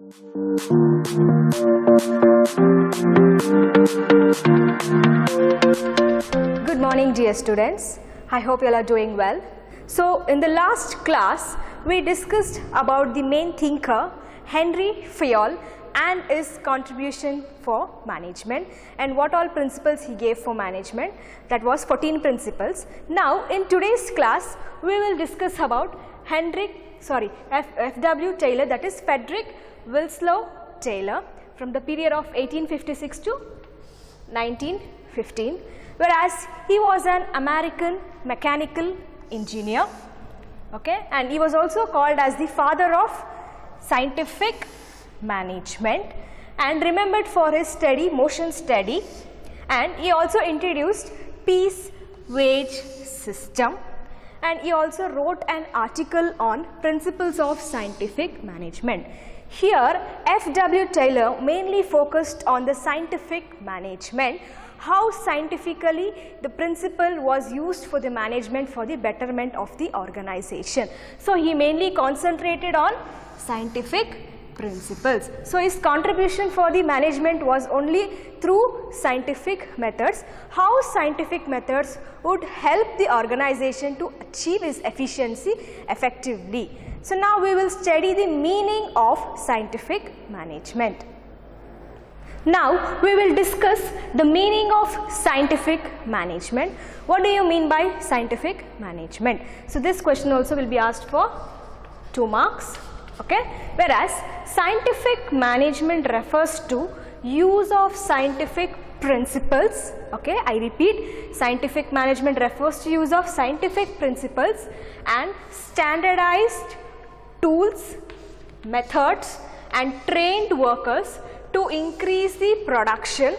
Good morning, dear students. I hope you all are doing well. So, in the last class, we discussed about the main thinker, Henry Fayol, and his contribution for management and what all principles he gave for management. That was 14 principles. Now, in today's class, we will discuss about F.W. Taylor, that is Frederick Winslow Taylor, from the period of 1856 to 1915, whereas he was an American mechanical engineer, okay, and he was also called as the father of scientific management and remembered for his motion study, and he also introduced piece wage system, and he also wrote an article on principles of scientific management. Here, F.W. Taylor mainly focused on the scientific management, how scientifically the principle was used for the management for the betterment of the organization. So, he mainly concentrated on scientific principles. So, his contribution for the management was only through scientific methods, how scientific methods would help the organization to achieve its efficiency effectively. So, now we will study the meaning of scientific management. Now, we will discuss the meaning of scientific management. What do you mean by scientific management? So, this question also will be asked for 2 marks. Okay? Whereas, scientific management refers to use of scientific principles. Okay? I repeat, scientific management refers to use of scientific principles and standardized tools, methods and trained workers to increase the production,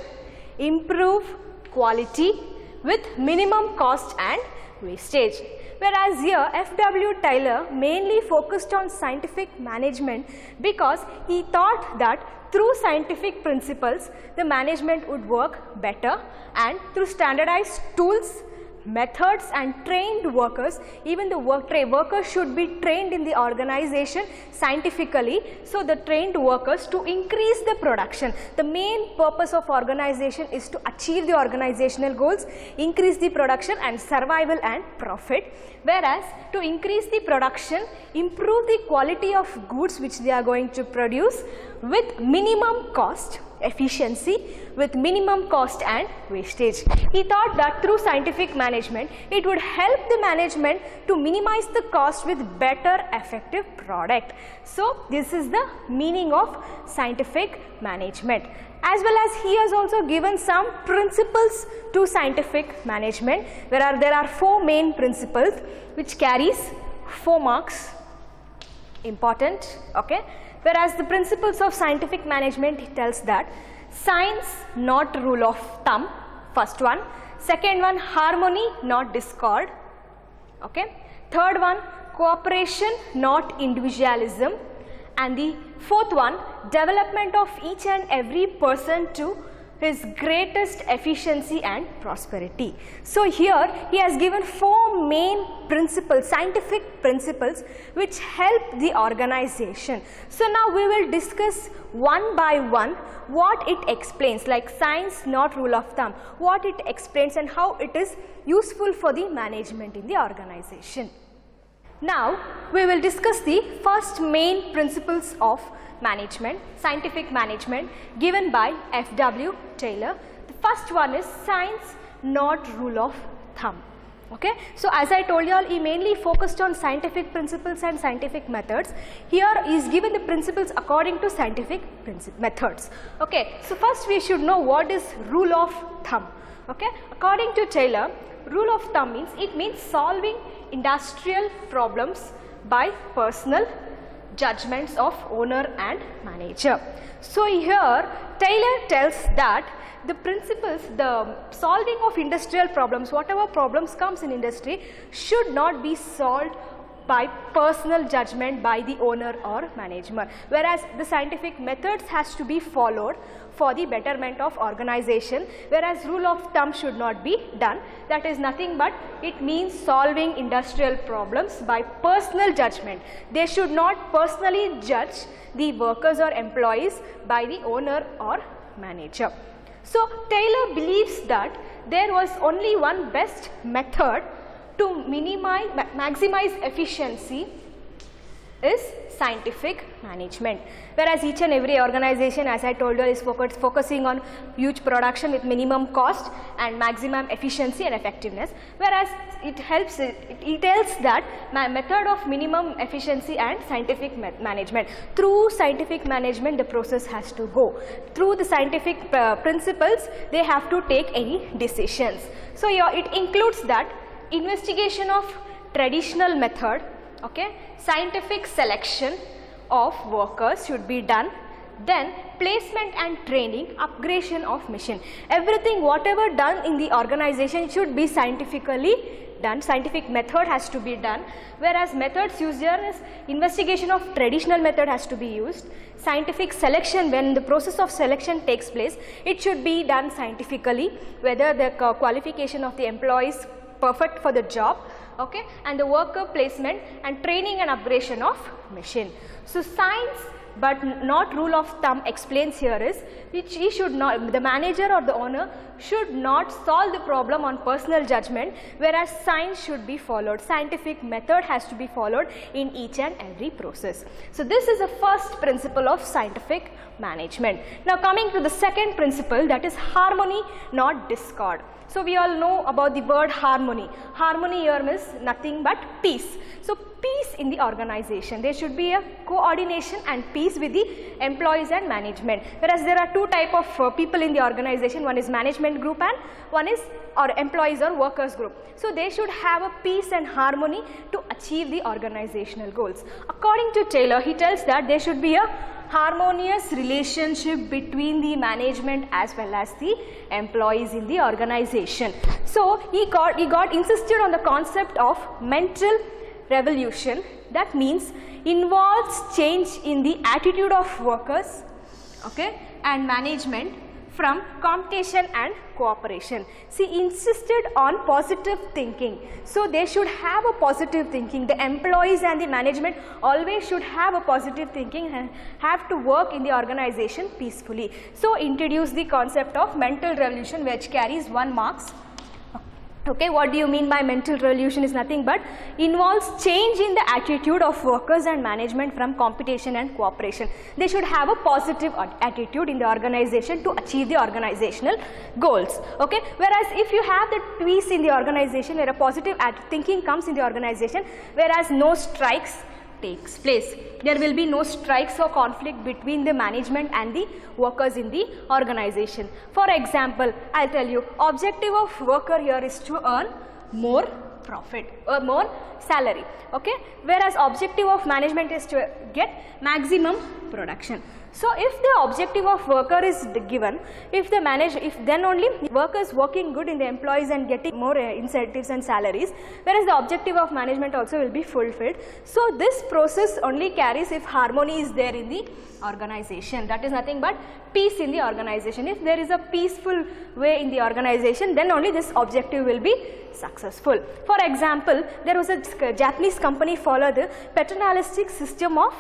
improve quality with minimum cost and wastage. Whereas here F.W. Taylor mainly focused on scientific management because he thought that through scientific principles the management would work better, and through standardized tools, methods and trained workers, even the workers should be trained in the organization scientifically, so the trained workers to increase the production. The main purpose of organization is to achieve the organizational goals, increase the production and survival and profit, whereas to increase the production, improve the quality of goods which they are going to produce with minimum cost, efficiency with minimum cost and wastage. He thought that through scientific management, it would help the management to minimize the cost with better effective product. So, this is the meaning of scientific management. As well as he has also given some principles to scientific management. There are 4 main principles which carries 4 marks, important, okay. Whereas the principles of scientific management, he tells that science not rule of thumb, first one. Second one, harmony not discord, okay. Third one, cooperation not individualism, and the fourth one, development of each and every person to his greatest efficiency and prosperity. So, here he has given 4 main principles, scientific principles which help the organization. So, now we will discuss one by one what it explains, like science not rule of thumb, what it explains and how it is useful for the management in the organization. Now, we will discuss the first main principles of management, scientific management, given by F.W. Taylor. The first one is science not rule of thumb. Okay? So, as I told you all, he mainly focused on scientific principles and scientific methods. Here he is given the principles according to scientific methods. Okay? So, first we should know what is rule of thumb. Okay? According to Taylor, rule of thumb means solving industrial problems by personal judgments of owner and manager. So, here Taylor tells that the principles, the solving of industrial problems, whatever problems comes in industry should not be solved by personal judgment by the owner or management, whereas the scientific methods has to be followed for the betterment of organization, whereas rule of thumb should not be done. That is nothing but it means solving industrial problems by personal judgment. They should not personally judge the workers or employees by the owner or manager. So Taylor believes that there was only one best method to maximize efficiency is scientific management, whereas each and every organization, as I told you, is focusing on huge production with minimum cost and maximum efficiency and effectiveness, whereas it tells that method of minimum efficiency and scientific management. Through scientific management, the process has to go. Through the scientific principles, they have to take any decisions. So it includes that investigation of traditional method, okay, scientific selection of workers should be done, then placement and training, upgradation of machine. Everything whatever done in the organization should be scientifically done. Scientific method has to be done, whereas methods used here is investigation of traditional method has to be used. Scientific selection, when the process of selection takes place, it should be done scientifically, whether the qualification of the employees perfect for the job, okay, and the worker placement and training and upgradation of machine. So science but not rule of thumb explains here is he should not, the manager or the owner should not solve the problem on personal judgment, whereas science should be followed. Scientific method has to be followed in each and every process. So this is the first principle of scientific management. Now coming to the second principle, that is harmony, not discord. So we all know about the word harmony. Harmony here means nothing but peace. So peace in the organization. There should be a coordination and peace with the employees and management. Whereas there are two type of people in the organization. One is management group and one is employees or workers group. So they should have a peace and harmony to achieve the organizational goals. According to Taylor, he tells that there should be a harmonious relationship between the management as well as the employees in the organization. So he got insisted on the concept of mental revolution, that means involves change in the attitude of workers, okay, and management from competition and cooperation. See, insisted on positive thinking. So they should have a positive thinking. The employees and the management always should have a positive thinking and have to work in the organization peacefully. So introduce the concept of mental revolution, which carries 1 mark. Okay, what do you mean by mental revolution is nothing but involves change in the attitude of workers and management from competition and cooperation. They should have a positive attitude in the organization to achieve the organizational goals. Okay, whereas if you have the peace in the organization where a positive thinking comes in the organization, whereas no strikes takes place. There will be no strikes or conflict between the management and the workers in the organization. For example, I'll tell you, objective of worker here is to earn more profit or more salary, okay, whereas objective of management is to get maximum production. So if the objective of worker is given, if then only workers working good in the employees and getting more incentives and salaries, whereas the objective of management also will be fulfilled. So this process only carries if harmony is there in the organization. That is nothing but peace in the organization. If there is a peaceful way in the organization, then only this objective will be successful. For example, there was a Japanese company followed the paternalistic system of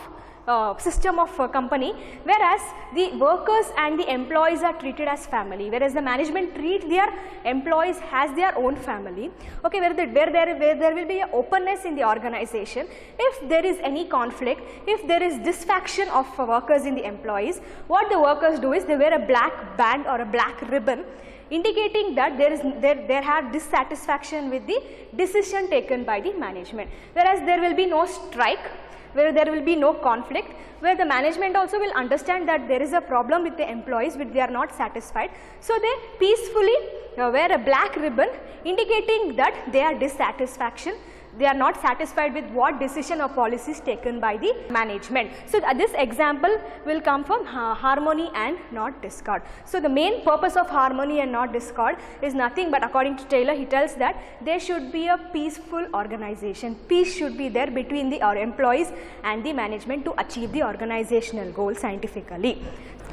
company, whereas the workers and the employees are treated as family, whereas the management treat their employees as their own family. Okay, where there will be an openness in the organization. If there is any conflict, if there is dissatisfaction of workers in the employees, what the workers do is they wear a black band or a black ribbon, indicating that there have dissatisfaction with the decision taken by the management, whereas there will be no strike, where there will be no conflict, where the management also will understand that there is a problem with the employees which they are not satisfied. So they peacefully wear a black ribbon indicating that they are dissatisfaction they are not satisfied with what decision or policies taken by the management. So this example will come from harmony and not discord. So the main purpose of harmony and not discord is nothing but, according to Taylor, he tells that there should be a peaceful organization. Peace should be there between our employees and the management to achieve the organizational goal scientifically.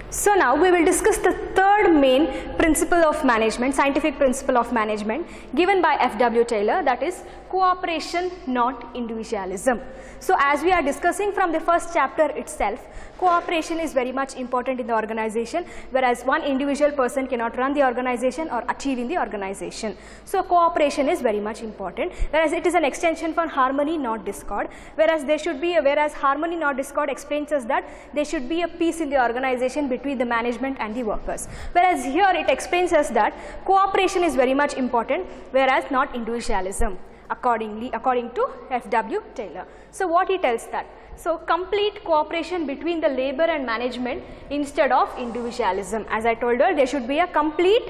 So now we will discuss the third main principle of management, scientific principle of management given by F.W. Taylor, that is cooperation, not individualism. So as we are discussing from the first chapter itself, cooperation is very much important in the organization, whereas one individual person cannot run the organization or achieve in the organization. So cooperation is very much important, whereas it is an extension for harmony, not discord, whereas harmony, not discord explains us that there should be a peace in the organization between the management and the workers, whereas here it explains us that cooperation is very much important, whereas not individualism, according to F.W. Taylor. So what he tells that? So complete cooperation between the labor and management instead of individualism. As I told you, there should be a complete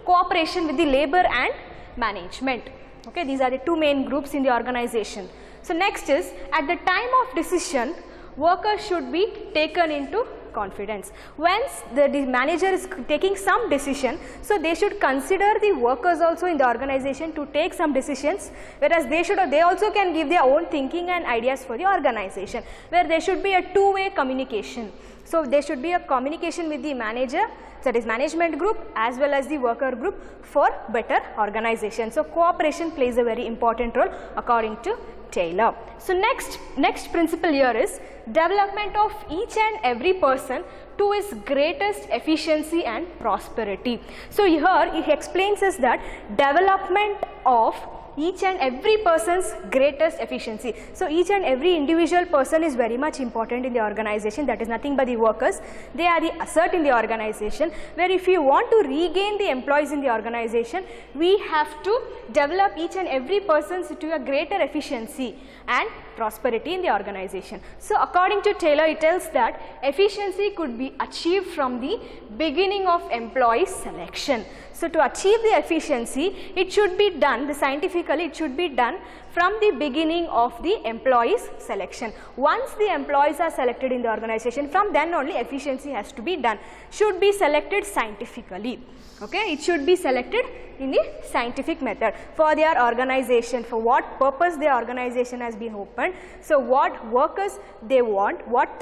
cooperation with the labor and management. Okay, these are the two main groups in the organization. So next is, at the time of decision, workers should be taken into confidence. Once the manager is taking some decision, so they should consider the workers also in the organization to take some decisions, whereas they also can give their own thinking and ideas for the organization, where there should be a two-way communication. So there should be a communication with the manager, that is management group, as well as the worker group, for better organization. So cooperation plays a very important role according to Taylor. So next principle here is development of each and every person to his greatest efficiency and prosperity. So here he explains us that development of each and every person's greatest efficiency. So each and every individual person is very much important in the organization, that is nothing but the workers. They are the asset in the organization, where if you want to regain the employees in the organization, we have to develop each and every person to a greater efficiency and prosperity in the organization. So according to Taylor, it tells that efficiency could be achieved from the beginning of employee selection. So to achieve the efficiency, it should be done, scientifically it should be done from the beginning of the employees selection. Once the employees are selected in the organization, from then only efficiency has to be done. Should be selected scientifically. Okay, it should be selected in the scientific method for their organization, for what purpose their organization has been opened. So what workers they want, what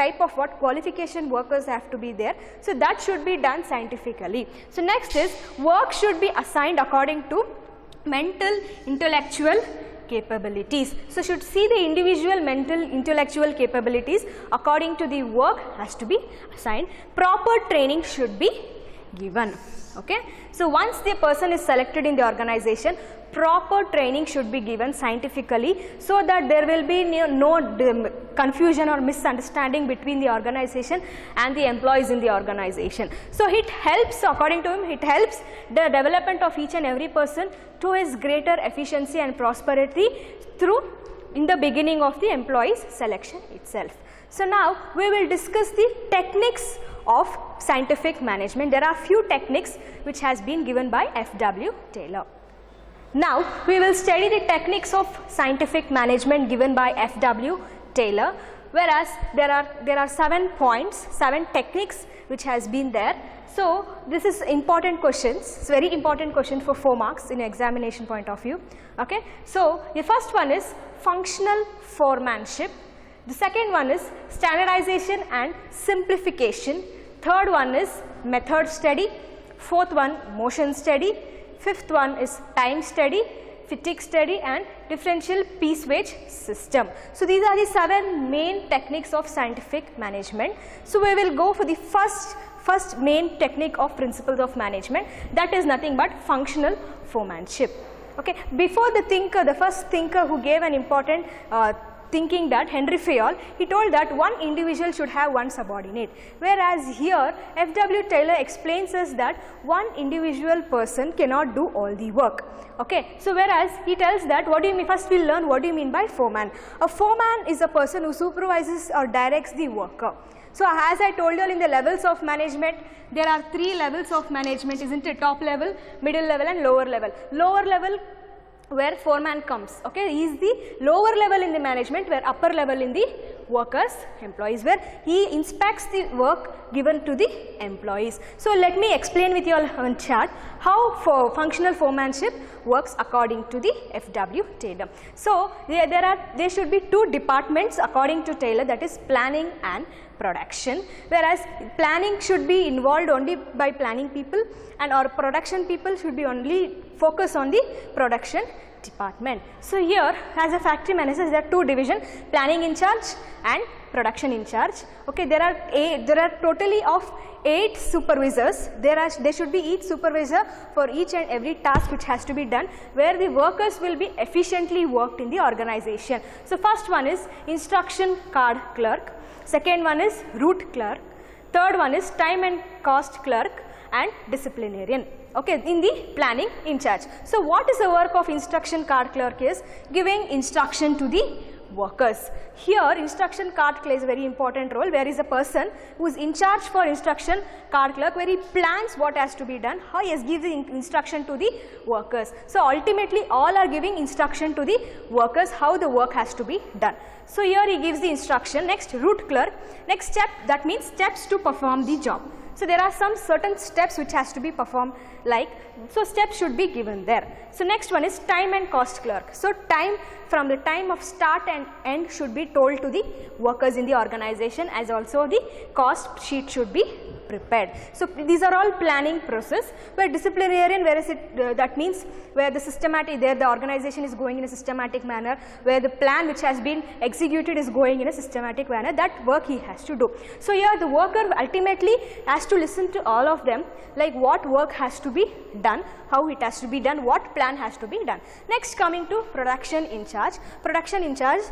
qualification workers have to be there. So that should be done scientifically. So next is, work should be assigned according to mental intellectual capabilities. So should see the individual mental intellectual capabilities according to the work has to be assigned. Proper training should be given. Okay, so once the person is selected in the organization, proper training should be given scientifically, so that there will be no confusion or misunderstanding between the organization and the employees in the organization. So it helps, according to him, it helps the development of each and every person to his greater efficiency and prosperity in the beginning of the employees selection itself. So now we will discuss the techniques of scientific management. There are few techniques which has been given by F.W. Taylor. Now we will study the techniques of scientific management given by F.W. Taylor, whereas there are 7 points, 7 techniques which has been there. So this is important questions, it's very important question for 4 marks in examination point of view. Okay, so the first one is functional foremanship. The second one is standardization and simplification. Third one is method study. Fourth one, motion study. Fifth one is time study, fatigue study, and differential piece wage system. So these are the 7 main techniques of scientific management. So we will go for the first main technique of principles of management, that is nothing but functional foremanship. Okay, before the first thinker who gave an important thinking, that Henry Fayol, he told that one individual should have one subordinate, whereas here F.W. Taylor explains us that one individual person cannot do all the work. Okay, so whereas he tells that, what do you mean, first we will learn what do you mean by foreman. A foreman is a person who supervises or directs the worker. So as I told you in the levels of management, there are 3 levels of management, isn't it? Top level, middle level and lower level. Lower level where foreman comes, okay, he is the lower level in the management, where upper level in the workers, employees, where he inspects the work given to the employees. So let me explain with you all on chart how functional foremanship works according to the F.W. Taylor. So there should be two departments according to Taylor, that is planning and production, whereas planning should be involved only by planning people and our production people should be only focus on the production department. So here as a factory manager there are two divisions, planning in charge and production in charge. Okay, there are totally of 8 supervisors. There should be each supervisor for each and every task which has to be done, where the workers will be efficiently worked in the organization. So first one is instruction card clerk, second one is route clerk, third one is time and cost clerk and disciplinarian. Okay, in the planning in charge. So what is the work of instruction card clerk is giving instruction to the workers. Here instruction card plays a very important role, where is a person who is in charge for instruction card clerk, where he plans what has to be done, how he has given instruction to the workers. So ultimately all are giving instruction to the workers how the work has to be done. So here he gives the instruction. Next, route clerk, next step, that means steps to perform the job. So there are some certain steps which has to be performed, like, so steps should be given there. So next one is time and cost clerk. So time, from the time of start and end should be told to the workers in the organization, as also the cost sheet should be prepared. So these are all planning process. Where disciplinarian, where is it, that means where the systematic, there the organization is going in a systematic manner, where the plan which has been executed is going in a systematic manner, that work he has to do. So here the worker ultimately has to listen to all of them, like what work has to be done, how it has to be done, what plan has to be done. Next, coming to production in charge. Production in charge,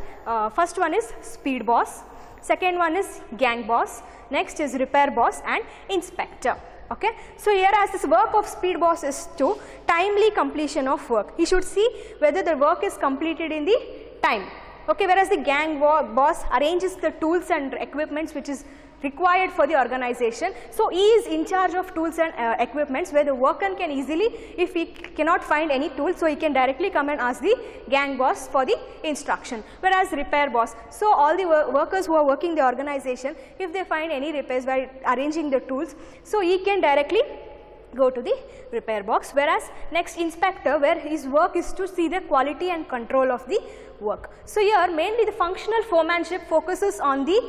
first one is speed boss, second one is gang boss, next is repair boss and inspector. Okay. So here as this work of speed boss is to timely completion of work. He should see whether the work is completed in the time. Okay, whereas the gang boss arranges the tools and equipments which is required for the organization. So he is in charge of tools and equipments, where the worker can easily, if he cannot find any tool, so he can directly come and ask the gang boss for the instruction. Whereas repair boss, so all the workers who are working the organization, if they find any repairs by arranging the tools, so he can directly go to the repair box. Whereas next, inspector, where his work is to see the quality and control of the work. So here mainly the functional foremanship focuses on the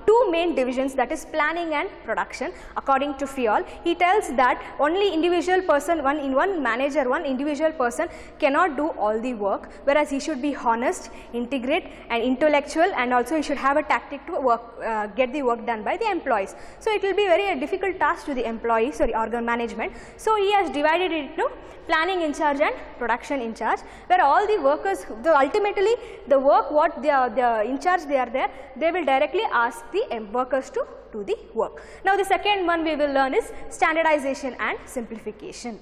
two main divisions, that is planning and production. According to Fiol, he tells that only individual person, one individual person cannot do all the work, whereas he should be honest, integrate and intellectual, and also he should have a tactic to work, get the work done by the employees. So it will be very difficult task to the employees or organ management. So he has divided it into planning in charge and production in charge, where all the workers, ultimately the work what they are in charge, they are there, they will directly ask the workers to do the work. Now the second one we will learn is standardization and simplification.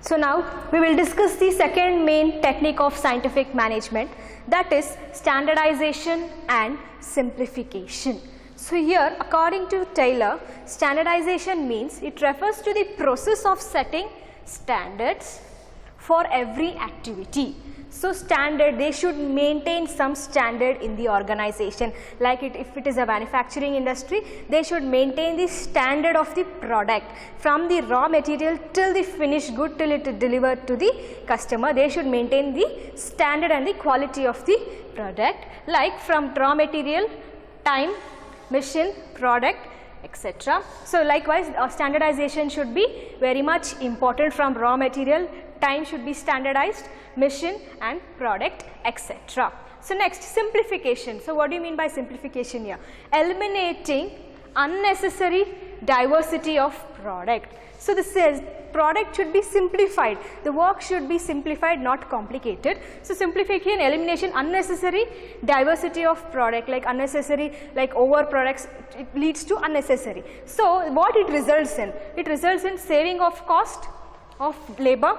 So now we will discuss the second main technique of scientific management, that is standardization and simplification. So here according to Taylor, standardization means it refers to the process of setting standards for every activity. So standard, they should maintain some standard in the organization, like if it is a manufacturing industry, they should maintain the standard of the product from the raw material till the finished good, till it is delivered to the customer. They should maintain the standard and the quality of the product, like from raw material, time, machine, product, etc. So likewise standardization should be very much important. From raw material, time should be standardized, machine and product, etc. So next, simplification. So what do you mean by simplification here? Eliminating unnecessary diversity of product. So this says product should be simplified, the work should be simplified, not complicated. So simplification, elimination unnecessary diversity of product, like unnecessary, like over products, it leads to unnecessary. So what it results in? It results in saving of cost of labor,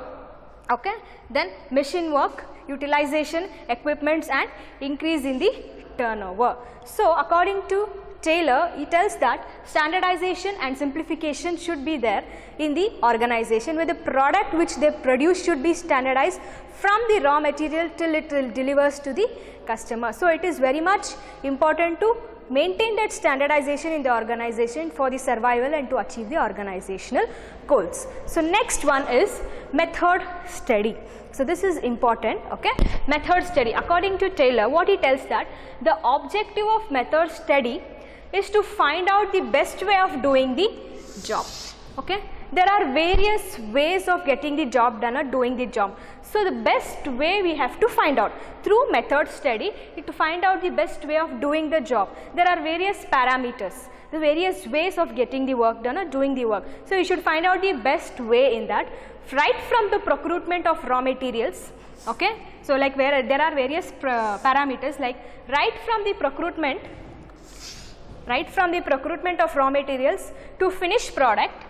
okay, then machine work, utilization, equipments and increase in the turnover. So according to Taylor, he tells that standardization and simplification should be there in the organization, where the product which they produce should be standardized from the raw material till it delivers to the customer. So it is very much important to maintain that standardization in the organization for the survival and to achieve the organizational goals. So next one is method study. So this is important, okay. Method study. According to Taylor, what he tells that the objective of method study is to find out the best way of doing the job, okay. There are various ways of getting the job done or doing the job. So the best way we have to find out through method study is to find out the best way of doing the job. There are various parameters, the various ways of getting the work done or doing the work. So you should find out the best way in that, right from the procurement of raw materials, okay. So like where there are various parameters, like right from the procurement of raw materials to finished product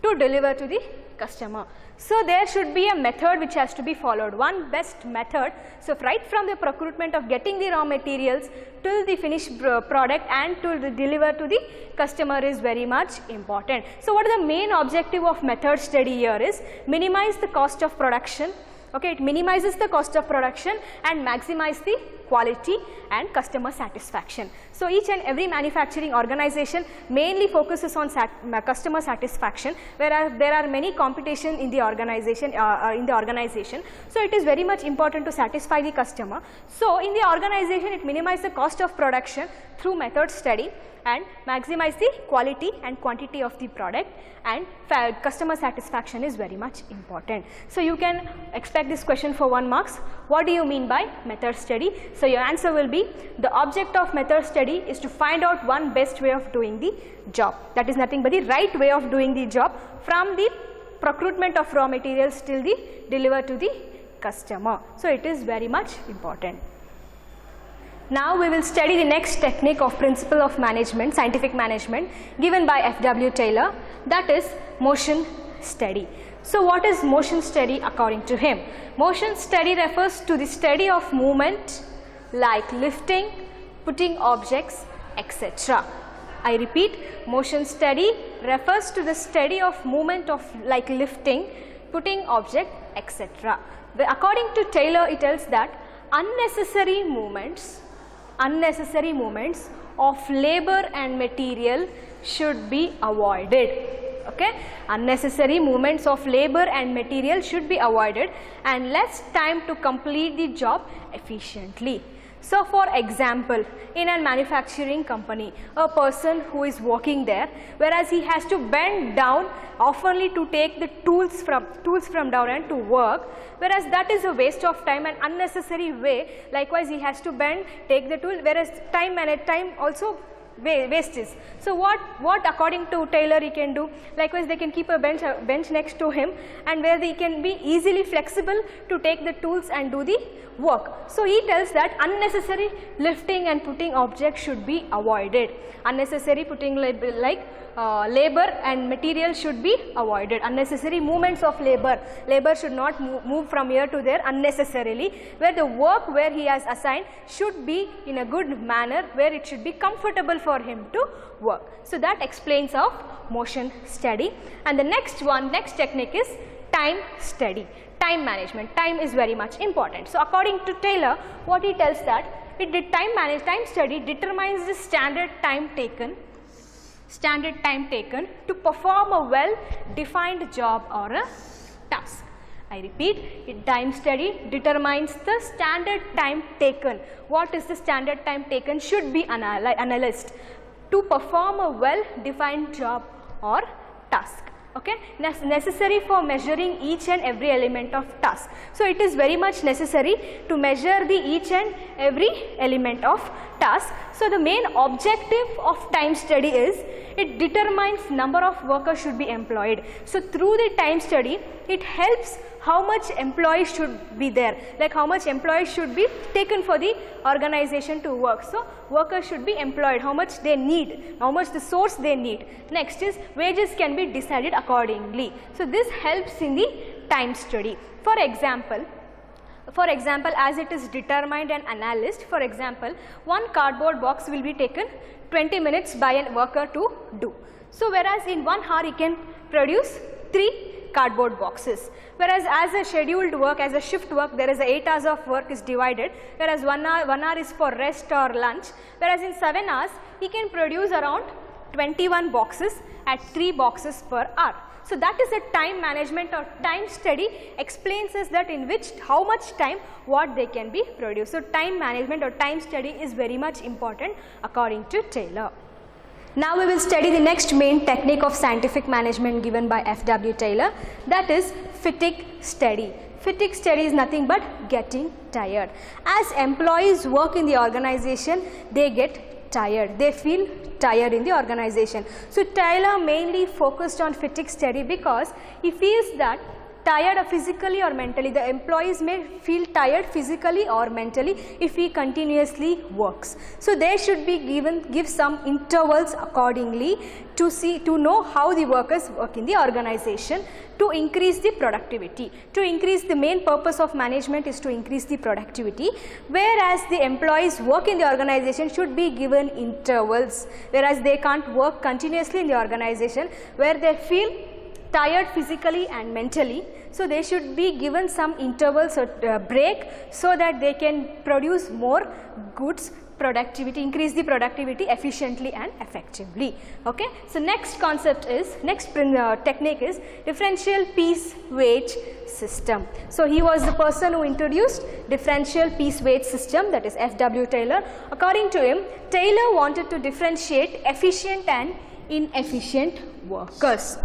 to deliver to the customer. So there should be a method which has to be followed, one best method. So right from the procurement of getting the raw materials till the finished product and to deliver to the customer is very much important. So what is the main objective of method study here is minimize the cost of production, okay. It minimizes the cost of production and maximize the quality and customer satisfaction. So each and every manufacturing organization mainly focuses on customer satisfaction, whereas there are many competition in the organization. So it is very much important to satisfy the customer. So in the organization, it minimizes the cost of production through method study and maximize the quality and quantity of the product, and customer satisfaction is very much important. So you can expect this question for 1 marks. What do you mean by method study? So your answer will be, the object of method study is to find out one best way of doing the job. That is nothing but the right way of doing the job from the procurement of raw materials till the deliver to the customer. So it is very much important. Now we will study the next technique of principle of management, scientific management, given by F.W. Taylor, that is motion study. So what is motion study according to him? Motion study refers to the study of movement like lifting, putting objects, etc. I repeat, motion study refers to the study of movement of like lifting, putting object, etc. According to Taylor, it tells that unnecessary movements of labor and material should be avoided, okay. Unnecessary movements of labor and material should be avoided and less time to complete the job efficiently. So for example, in a manufacturing company, a person who is working there, whereas he has to bend down oftenly to take the tools from down and to work, whereas that is a waste of time and unnecessary way. Likewise, he has to bend, take the tool, whereas time also wastes. So what according to Taylor he can do? Likewise, they can keep a bench next to him, and where they can be easily flexible to take the tools and do the work. So he tells that unnecessary lifting and putting objects should be avoided. Unnecessary putting labor and material should be avoided. Unnecessary movements of labor should not move from here to there unnecessarily, where the work where he has assigned should be in a good manner, where it should be comfortable for him to work. So that explains of motion study. And the next technique is time study, time management. Time is very much important. So according to Taylor, what he tells that time study determines the standard time taken to perform a well defined job or a task. I repeat, time study determines the standard time taken. What is the standard time taken should be analyzed to perform a well defined job or task, okay. Necessary for measuring each and every element of task. So it is very much necessary to measure the each and every element of task. So the main objective of time study is it determines number of workers should be employed. So through the time study, it helps how much employees should be there, like how much employees should be taken for the organization to work. So workers should be employed, how much they need, how much the source they need. Next is wages can be decided accordingly. So this helps in the time study. For example, as it is determined and analyzed, for example, one cardboard box will be taken 20 minutes by a worker to do. So whereas in 1 hour he can produce 3 cardboard boxes, whereas as a scheduled work, as a shift work, there is 8 hours of work is divided, whereas 1 hour is for rest or lunch, whereas in 7 hours he can produce around 21 boxes at 3 boxes per hour. So that is a time management or time study explains us that in which how much time what they can be produced. So time management or time study is very much important according to Taylor. Now we will study the next main technique of scientific management given by F.W. Taylor, that is fatigue study. Fatigue study is nothing but getting tired. As employees work in the organization, they get tired, they feel tired in the organization. So Taylor mainly focused on fatigue study because he feels that tired physically or mentally, the employees may feel tired physically or mentally if he continuously works. So they should be give some intervals accordingly to know how the workers work in the organization, to increase the productivity. To increase, the main purpose of management is to increase the productivity, whereas the employees work in the organization should be given intervals, whereas they can't work continuously in the organization where they feel tired physically and mentally. So they should be given some intervals or break so that they can produce more goods, productivity, increase the productivity efficiently and effectively. Okay. So next concept is, next technique is differential piece wage system. So he was the person who introduced differential piece wage system, that is F.W. Taylor. According to him, Taylor wanted to differentiate efficient and inefficient workers.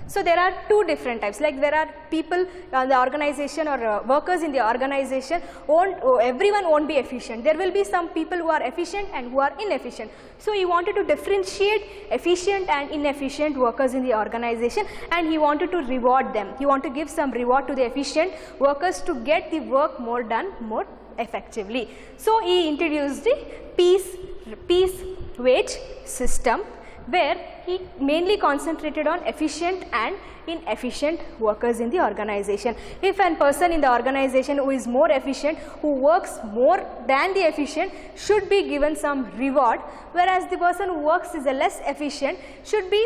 So there are 2 different types, like there are people in the organization or workers in the organization, everyone won't be efficient. There will be some people who are efficient and who are inefficient. So he wanted to differentiate efficient and inefficient workers in the organization, and he wanted to reward them. He wanted to give some reward to the efficient workers to get the work more done more effectively. So he introduced the piece wage system, where he mainly concentrated on efficient and inefficient workers in the organization. If a person in the organization who is more efficient, who works more than the efficient, should be given some reward, whereas the person who works is a less efficient should be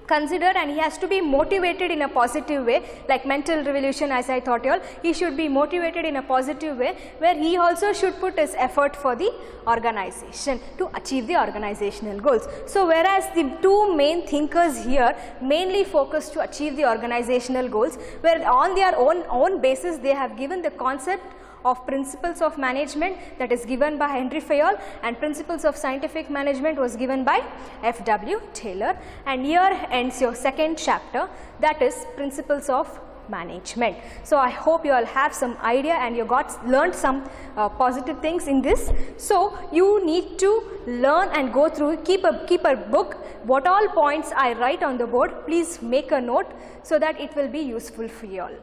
considered, and he has to be motivated in a positive way, like mental revolution, as I taught you all. He should be motivated in a positive way, where he also should put his effort for the organization to achieve the organizational goals. So whereas the 2 main thinkers here mainly focus to achieve the organizational goals, where on their own basis they have given the concept of principles of management, that is given by Henry Fayol, and principles of scientific management was given by F.W. Taylor. And here ends your second chapter, that is principles of management. So I hope you all have some idea and you learned some positive things in this. So you need to learn and go through, keep a book, what all points I write on the board, please make a note so that it will be useful for you all.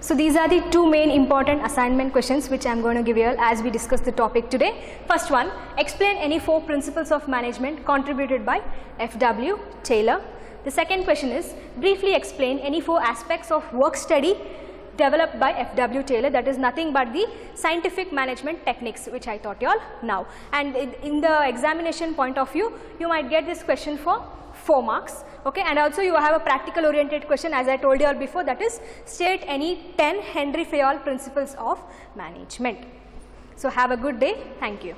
So these are the 2 main important assignment questions which I am going to give you all as we discuss the topic today. First one, explain any 4 principles of management contributed by F.W. Taylor. The second question is, briefly explain any 4 aspects of work study developed by F.W. Taylor, that is nothing but the scientific management techniques which I taught you all now. And in the examination point of view, you might get this question for 4 marks. Okay, and also you have a practical oriented question, as I told you all before, that is state any 10 Henry Fayol principles of management. So have a good day. Thank you.